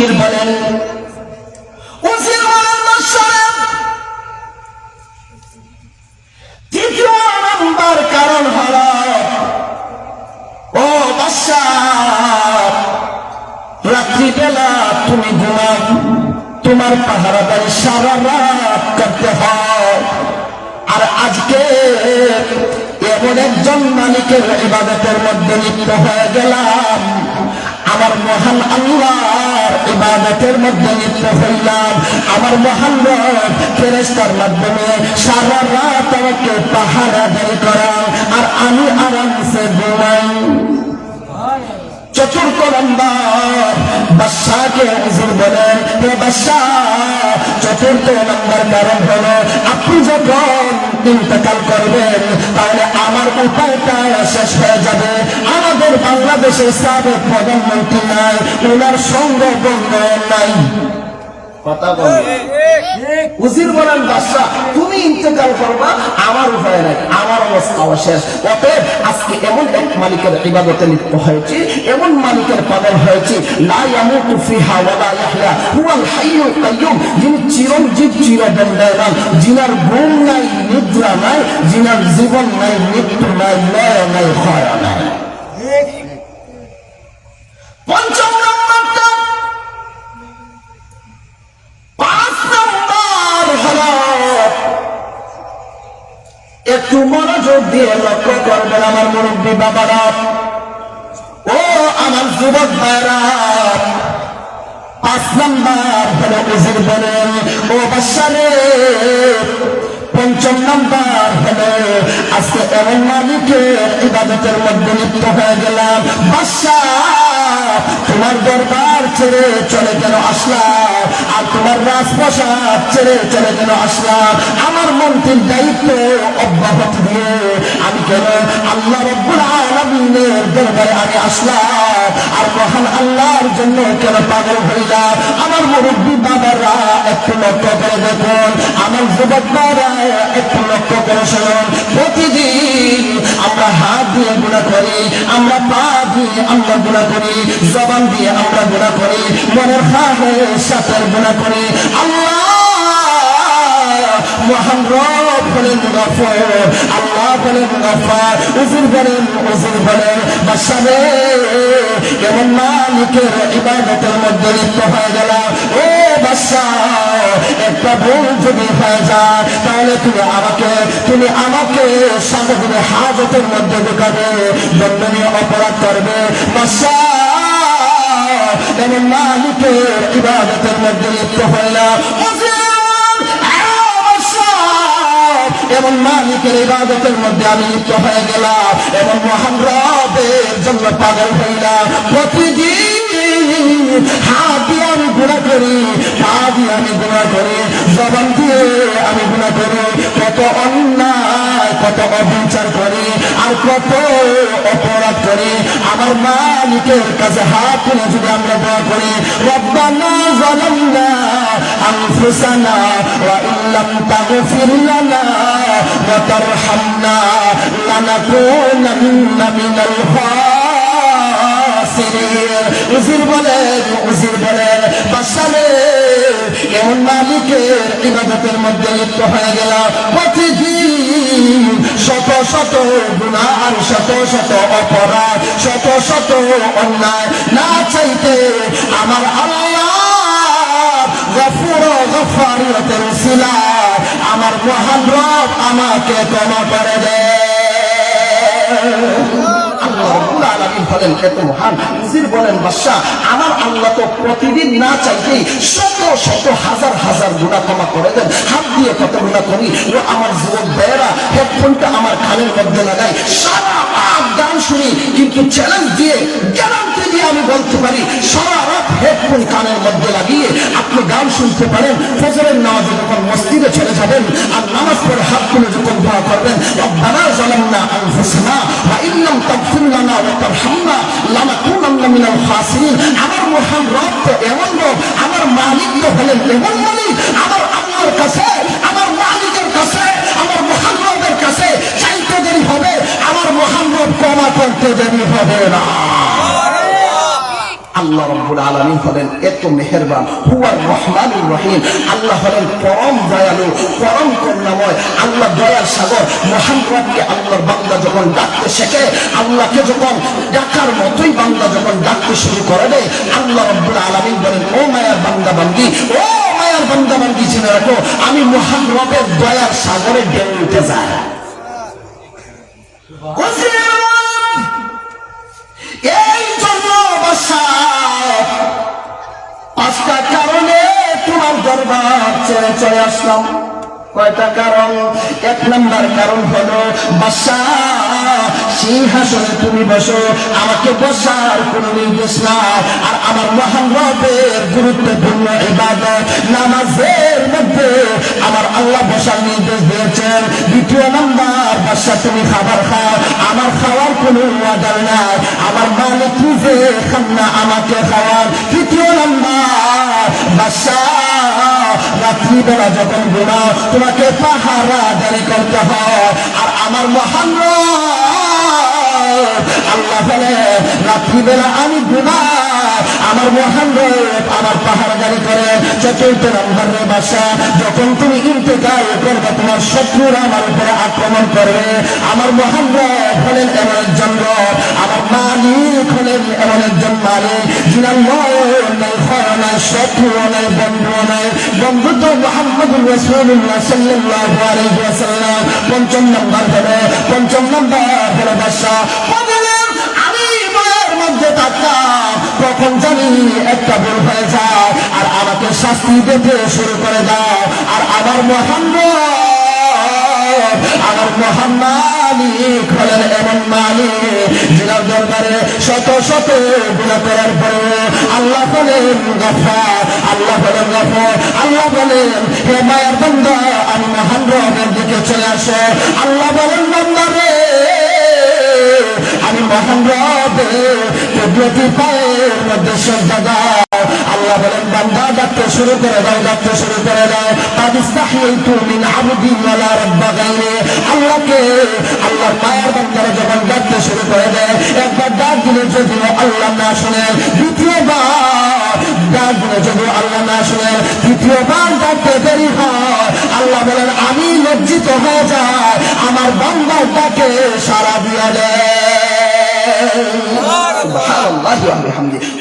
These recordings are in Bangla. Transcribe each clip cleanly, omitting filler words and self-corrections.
উজির বলেন তৃতীয় নম্বর কারণ হল ও বাদশাহ, রাত্রিবেলা তুমি ঘুমাও, তোমার পাহারাদারি সারা রাত করতে হয়। আর আজকে এমন একজন মালিকের ইবাদতের মধ্যে লিপ্ত হয়ে গেলাম, আমার মহান আল্লাহর ইবাদতের মধ্যে লিপ্ত হইলাম, আমার মহান রব ফেরেশতার মাধ্যমে সারা রাত আমাকে পাহারাদারি করান, আর আমি আরামসে ঘুমাই। চতুর্থ নম্বর বাদশাহকে হুজুর বলেন, হে বাদশাহ, চতুর্থ নম্বর কারণ হলো আপনি যখন ইন্তেকাল করবেন তাহলে আমার উপায়টা শেষ হয়ে যাবে। আমাদের বাংলাদেশের সাবেক প্রধানমন্ত্রী নাই, ওনার সঙ্গ বন্ধ নাই। কথা বলেন। উজির বলেন বাদশাহ তুমি ইন্তেকাল করবা, আমার উপায় নাই, আমার অবস্থা শেষ। অতএব আজকে এমন এক মালিকের ইবাদতে লিপ্ত হয়েছে, এমন মালিকের পাগল হয়েছে, লা ইয়ামুতু ফিহা ওয়া লা ইয়াহয়া হুয়াল হাইয়ুল কাইয়্যুম, যিনি চিরঞ্জীব চিরদণ্ডায়মান, যিনার ঘুম নাই নিদ্রা নাই, যিনার জীবন নাই মৃত্যু নাই, লয় নাই ক্ষয় নাই। পঞ্চম নম্বরটা, 5 নম্বর হলো একটু মনোযোগ দিয়ে লক্ষ্য করবেন আমার মুরব্বী বাবারা ও আমার যুবক ভাইরা। 5 নম্বর হলো উজির বলেন, ও বাদশা রে, পঞ্চম নম্বর হলো আজকে এমন মালিকের ইবাদতের মধ্যে লিপ্ত হয়ে গেলাম, বাদশাহ তোমার দরবার ছেড়ে চলে কেন আসলাম, আর তোমার রাজপ্রাসাদ ছেড়ে চলে কেন আসলাম, আমার মন্ত্রীর দায়িত্ব অব্যাহত দিয়ে আমি কেন আল্লাহ রাব্বুল আলামিনের দরবারে আমি আসলাম, আর মহান আল্লাহর জন্য কেন পাগল হইলাম। আমার মুরব্বী বাবারা একটু লক্ষ্য করে দেখুন, আমার যুবক বাবারা একটু লক্ষ্য করে শুনুন, প্রতিদিন আমরা হাত দিয়ে গুনাহ করি, আমরা পা দিয়ে আমরা গুনাহ করি, জবান দিয়ে আমরা গুনাহ করি, মনের খাহেসাতের গুনাহ করি। আল্লাহ মহান রব বলেন গফুর, আল্লাহ বলেন গফার। উজির বলেন বাদশা রে, এমন মালিকের ইবাদতের মধ্যে লিপ্ত হয়ে গেলাম, ও বাদশা একটা ভুল যদি হয়ে যায় তাহলে তুমি আমাকে সারাদিনে হাজতের মধ্যে ঢুকাবে, দণ্ডনীয় অপরাধ করবে। বাদশা এমন মালিকের ইবাদতের মধ্যে লিপ্ত হইলাম, এমন মালিকের ইবাদতের মধ্যে আমি লিপ্ত হয়ে গেলাম, এমন মহান রবের জন্য পাগল হইলাম। প্রতিদিন হাত দিয়ে আমি গুনাহ করি, পা দিয়ে আমি গুনাহ করি, জবান দিয়ে আমি গুনাহ করি, কত অন্যায় কত অবিচার করি আর কত অপরাধ করি। আমার মালিকের কাছে হাত তুলে যদি আমরা দোয়া করি, রব্বানা যালামনা আনফুসানা ওয়া ইল্লাম তাগফির লানা ওয়া তারহামনা লানাকুনান্না মিনাল খাসিরিন। উজির বলেন বাদশা রে, এমন মালিকের ইবাদতের মধ্যে লিপ্ত হয়ে গেলাম, প্রতিদিন শত শত গুনাহ আর শত শত অপরাধ, শত শত অন্যায় না চাইতে আমার আল্লাহ গফুর ও গফারিয়তের উসিলায় আমার মহান রব আমাকে ক্ষমা করে দেয়। আল্লাহ রাব্বুল আলামিন বলেন এত মহান। উজির বলেন বাদশা আমার আল্লাহ তো প্রতিদিন না চাইতেই শত শত হাজার হাজার গুনাহ ক্ষমা করে দেন, হাত দিয়ে কত গুনাহ করি। ও আমার যুবক ভাইয়েরা হেডফোনটা আমার কানের মধ্যে লাগাই, সারা রাত গান শুনি, কিন্তু চ্যালেঞ্জ দিয়ে গ্যারান্টি দিয়ে আমি বলতে পারি সারা রাত হেডফোন কানের মধ্যে লাগিয়ে আপনি গান শুনতে পারেন। ফজরের নামাজে যখন মসজিদে চলে যাবেন আর নামাজ পড়ে হাত তুলে যখন দোয়া করবেন, রব্বানা যালামনা আনফুসানা ওয়া ইল্লাম তাগফির লানা ওয়া তারহামনা লানাকুনান্না মিনাল খাসিরিন। আমার মহান রব তো এমন রব, আমার মালিক তো হলেন এমন মালিক, আমার আল্লাহর কাছে, আমার মালিকের কাছে, আমার মহান রবের কাছে চাইতে দেরি হবে, আমার মহান রব ক্ষমা করতে দেরি হবে না। আল্লাহ রাব্বুল আলামিন হলেন এত মেহেরবান, হুয়ার রহমানুর রহিম। আল্লাহ হলেন পরম দয়ালু, পরম করুণাময়। আল্লাহ দয়ার সাগর। মহান রবকে আল্লাহর বান্দা যখন ডাকতে শেখে, আল্লাহকে যখন ডাকার মতোই বান্দা যখন ডাকতে শুরু করে দেয়, আল্লাহ রাব্বুল আলামিন বলেন, ও মায়ার বান্দা বান্দি, ও মায়ার বান্দা বান্দি, জেনে রাখো আমি মহান রবের দয়ার সাগরে ঢেউ উঠে যায়। এই জন্য পাঁচটা কারণে তোমার দরবার ছেড়ে চলে আসলাম। কয়টা কারণ? এক নাম্বার কারণ হলো বাদশাহ, সিংহাসনে তুমি বসো, আমাকে বসার কোন নির্দেশ না। আর আমার মহান রবের গুরুত্বপূর্ণ ইবাদত নামাজের মধ্যে আমার আল্লাহ বসার নির্দেশ দিয়েছেন। দ্বিতীয় নাম্বার, বাদশাহ তুমি খাবার খাও, আমার খাওয়ার কোনো অর্ডার নাই, আমার মালিক নিজে খান না, আমাকে খাওয়ান। তৃতীয় নাম্বার, বাদশাহ রাত্রিবেলা যখন ঘুমাও তোমাকে পাহারাদারি করতে হয়। আর আমার মহান আল্লাহ বলে রাত্রিবেলা আমি ঘুমাই, আমার মহান আমার পাহারাদারি করে। চতুর্থ নম্বরের বাদশা, যখন তুমি ইন্তেকাল করবে তোমার শত্রুরা আমার উপরে আক্রমণ করবে, আমার মহান হলেন এমন একজন রব, আমার মালিক হলেন এমন একজন মালিক যিনার নাই ভয় নাই, শত্রু নাই, বন্ধু নাই। বন্ধু তো মুহাম্মদুর রাসূলুল্লাহ সাল্লাল্লাহু আলাইহি ওয়াসাল্লাম। পঞ্চম নম্বর হলো বাদশা আমি মায়ের মধ্যে থাকতাম, কখন জানি একটা ভুল হয়ে যায় আর আমাকে শাস্তি দিতে শুরু করে দাও। আর আমার মহান মালিক হলেন এমন মালিক যিনার দরবারে শত শত গুনাহ করার পরে আল্লাহ বলেন গফফার, আল্লাহ বলেন গফুর। আল্লাহ বলেন হে মায়ের বান্দা আমি মহান রবের দিকে চলে আসো। আল্লাহ বলেন বান্দা রে আমি মহান রবের কুদরতি পায়ের মধ্যে শ্রদ্ধা দাও। আল্লাহ বলেন বান্দা ডাকতে শুরু করে দাও, ডাকতে শুরু করে দাও। তাদিস্তাহিতু মিন আবদি ওয়ালা রাব্বা গায়রি। আল্লাহকে আল্লাহর মায়ের বান্দারা যখন ডাকতে শুরু করে দেয়, একবার ডাক দিলে যদিও আল্লাহ না শুনে, দ্বিতীয়বার ডাক দিলে যদিও আল্লাহ না শুনে, তৃতীয়বার ডাকতে দেরি হয়, আল্লাহ বলেন আমি লজ্জিত হয়ে যায়, আমার বান্দার ডাকে সাড়া দিয়া দেয়।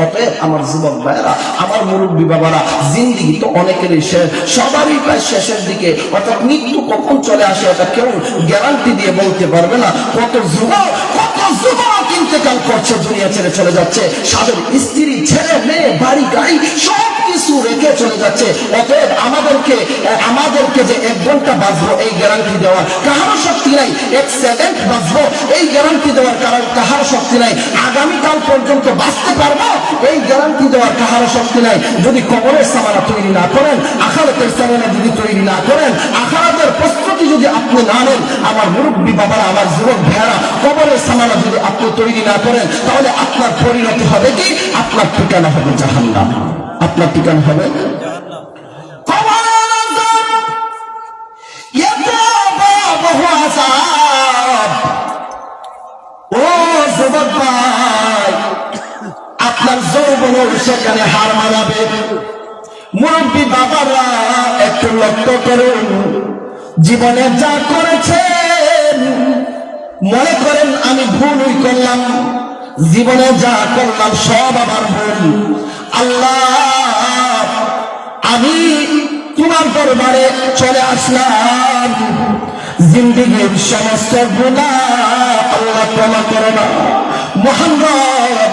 অতএব আমার যুবক ভাইরা, আমার মুরব্বী বাবারা, জিন্দিগি তো অনেকেরই শেষ, সবারই প্রায় শেষের দিকে। অর্থাৎ মৃত্যু কখন চলে আসে এটা কেউ গ্যারান্টি দিয়ে বলতে পারবে না। কত যুবক ইন্তেকাল করছে, দুনিয়া ছেড়ে চলে যাচ্ছে, তাদের স্ত্রী, ছেলে মেয়ে, বাড়ি গাড়ি সব কিছু রেখে চলে যাচ্ছে। অতএব আমাদেরকে যে 1 ঘন্টা বাঁচবো এই গ্যারান্টি দেওয়ার কাহারও শক্তি নাই, 1 সেকেন্ড বাঁচবো এই গ্যারান্টি দেওয়ার কাহারও শক্তি নাই, আগামীকাল পর্যন্ত বাঁচতে পারবো এই গ্যারান্টি দেওয়ার কাহারও শক্তি নাই। যদি কবরের সামানা তৈরি না করেন, আখিরাতের সামানা যদি তৈরি না করেন, আখিরাতের প্রস্তুতি যদি আপনি না নেন, আমার মুরব্বী বাবারা, আমার যুবক ভাইয়েরা, কবরের সামানা যদি আপনি তৈরি না করেন, তাহলে আপনার পরিণতি হবে কি? আপনার ঠিকানা হবে জাহান্নাম। আপনার ঠিকানা হবে আপনার যৌবন সেখানে হার মানাবে। মুরব্বী বাবারা একটু লক্ষ্য করুন, জীবনে যা করেছেন মনে করেন আমি ভুলই করলাম, জীবনে যা করলাম সব আমার ভুল। আল্লাহ আমি তোমার দরবারে চলে আসলাম, জিন্দেগীর সমস্ত গুনাহ আল্লাহ ক্ষমা করে না। মহান রব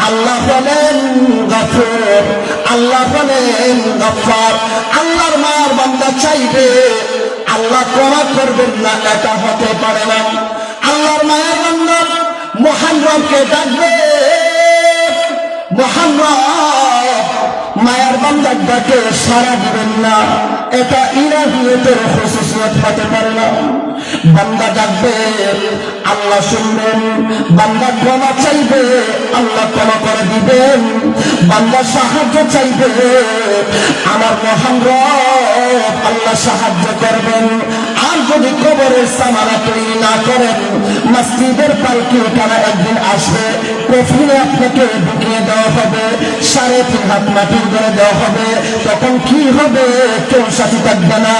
আল্লাহ বলেন গফুর, আল্লাহ বলেন গফফার। আল্লাহর মায়ের বান্দা চাইবে আল্লাহ ক্ষমা করবেন না, এটা হতে পারে না। আল্লাহর মায়ের বান্দা মহান রবকে ডাকবে, মহান রব মায়ের বান্দার ডাকে সাড়া দিবেন না, এটা ইলাহিয়তের খুসুসিয়ত হতে পারে না। বান্দা ডাকবে আল্লাহ শুনবেন, বান্দা ক্ষমা চাইবে আল্লাহ ক্ষমা করে দিবেন, বান্দা সাহায্য চাইবে আমার মহান রব আল্লাহ সাহায্য করবেন। আর যদি কবরের সামানা তৈরি না করেন, মসজিদের পালকি তারা একদিন আসবে, কফিনে আপনাকে ঢুকিয়ে দেওয়া হবে, 3.5 হাত মাটির করে দেওয়া হবে। তখন কি হবে? কেউ সাথী থাকবে না।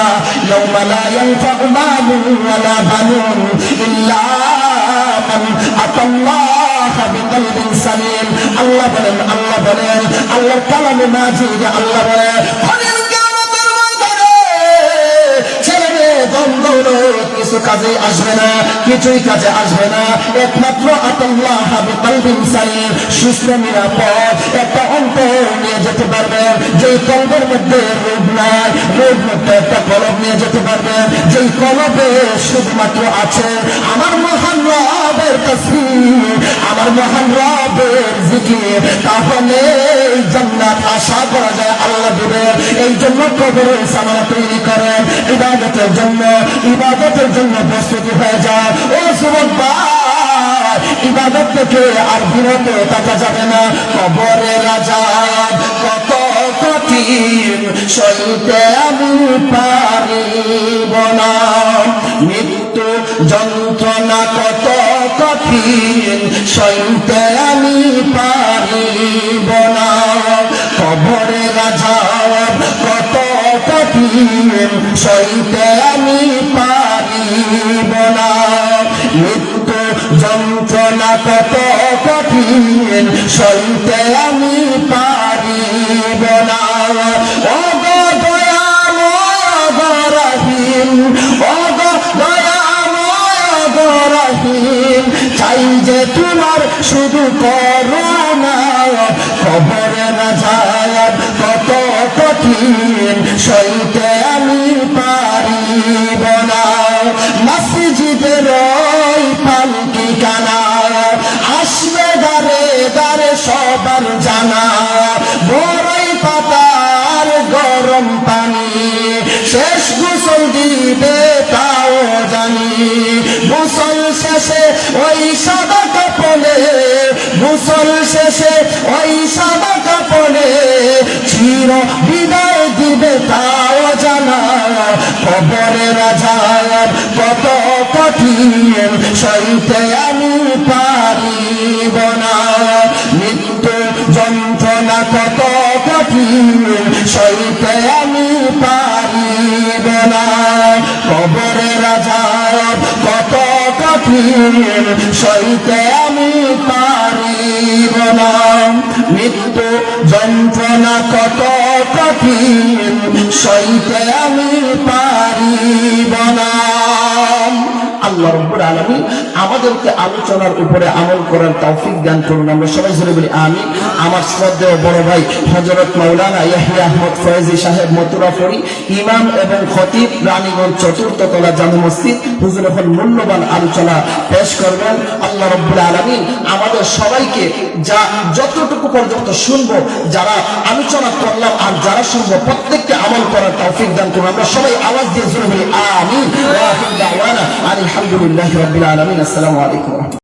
ইয়াউমা লা ইয়ানফাউ মালুন ওয়ালা বানুন ইল্লা মান আতাল্লাহা বিকলবিন সালিম। আল্লাহ বলেন আল্লাহর কালামে মাজিদে আল্লাহ বলেন, কিছু কাজে আসবে না, কিছুই কাজে আসবে না, একমাত্র আল্লাহ বিকলবিন সালিম, সুস্থ নিরাপদ একটা অন্তর নিয়ে যেতে পারবেন। যেই কলবের মধ্যে রোগ নাই, রোগ মধ্যে একটা কলব নিয়ে যেতে পারবেন, যেই কলবে শুধুমাত্র আছে আমার মহান রবের তাসবিহ, আমার মহান রবের জিকির, তাহলে জান্নাত আশা করা যায় আল্লাহ দিবেন। এই জন্য কবরের সামানা তৈরি করেন, ইবাদতের জন্য প্রস্তুতি হয়ে যায়। ও যুবক ভাই, ইবাদত থেকে আর বিরত থাকা যাবে না। কবরের আযাব কত কঠিন, সইতে আমি পারিব না। মৃত্যু যন্ত্রণা কত কঠিন, সইতে আমি পারিব না। কবরের আযাব কত কঠিন, সইতে আমি পারিব না। মৃত্যু যন্ত্রণা কত কঠিন, সইতে আমি পারিব না। ও গো দয়াময় গো রহিম, ও গো দয়াময় গো রহিম, চাই যে তোমার শুধু করুণা। কবরের আযাব কত কঠিন, সইতে আমি পারিব না। মসজিদের ওই পালকি কানা আসবে দারে দারে সবার জানা। বড়ই পাতার গরম পানি, শেষ গোসল দিবে তাও জানি। গোসল শেষে ওই সাদা কাপড়ে, গোসল শেষে ওই সাদা কাপড়ে চির বিদায় দিবে তাও জানা। কবরের আযাব কত কঠিন, সইতে আমি পারিব না। মৃত্যু যন্ত্রণা কত কঠিন, সইতে আমি পারিব না। কবরের আযাব কত কঠিন, সইতে আমি পারিব না। মৃত্যু যন্ত্রণা কত কঠিন, সইতে আমি পারিব না। আল্লাহ রাব্বুল আলামিন আমাদেরকে আলোচনার উপরে আমল করার তৌফিক দান করুন। আমরা সবাই জোরে বলি আমিন। আমার শ্রদ্ধেয় বড় ভাই হযরত মাওলানা ইয়াহইয়া আহমদ ফয়েজী সাহেব মথুরাপুরী, ইমাম এবং খতিব, রানীগঞ্জ চতুর্থ তলা জামে মসজিদ, হুজুর এখন মূল্যবান আলোচনা পেশ করবেন। আল্লাহ রাব্বুল আলামিন আমাদের সবাইকে যতটুকু পর্যন্ত শুনবো, যারা আলোচনা করলাম আর যারা শুনবো, প্রত্যেককে আমল করার তৌফিক দান করুন। আমরা সবাই আওয়াজ দিয়ে জোরে বলি আমিন। ওয়া আখিরু দাওয়ানা আলহামদুলিল্লাহি রাব্বিল আলামিন। আসসালামু আলাইকুম।